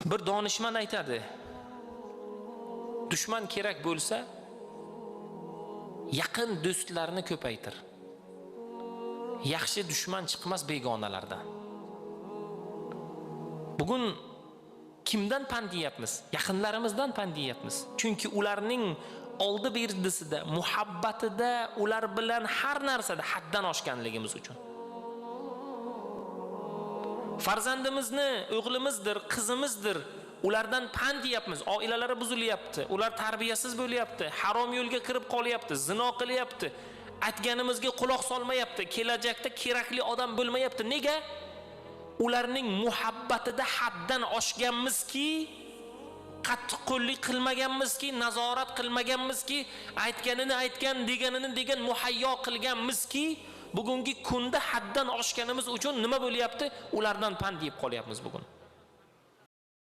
Bir donishmand aytadi. Dushman kerak bo'lsa, yaqin do'stlarni ko'paytir. Yaxshi dushman chiqmas begonalardan. Bugun kimdan pand yeyapmiz? Yaqinlarimizdan pand yeyapmiz. Chunki ularning oldi berdisida, muhabbatida, ular bilan har narsada haddan oshganligimiz uchun. Farzandimizni, o'g'limizdir, qizimizdir, ulardan pand yeyapmiz. Oilalari buzilyapti, ular tarbiyasiz bo'lyapti, harom yo'lga kirib qolyapti, zino qilyapti. Aytganimizga quloq solmayapti, kelajakda kerakli odam bo'lmayapti. Nega? Ularning muhabbatida haddan oshganmizki, qattiqqo'llik qilmaganmizki, nazorat qilmaganmizki, aytganini aytgan, deganini degan muhayyo qilganmizki, bugungi kunda haddan oshganimiz uchun nima bo'lyapti? Ulardan pand yeb qolyapmiz bugun.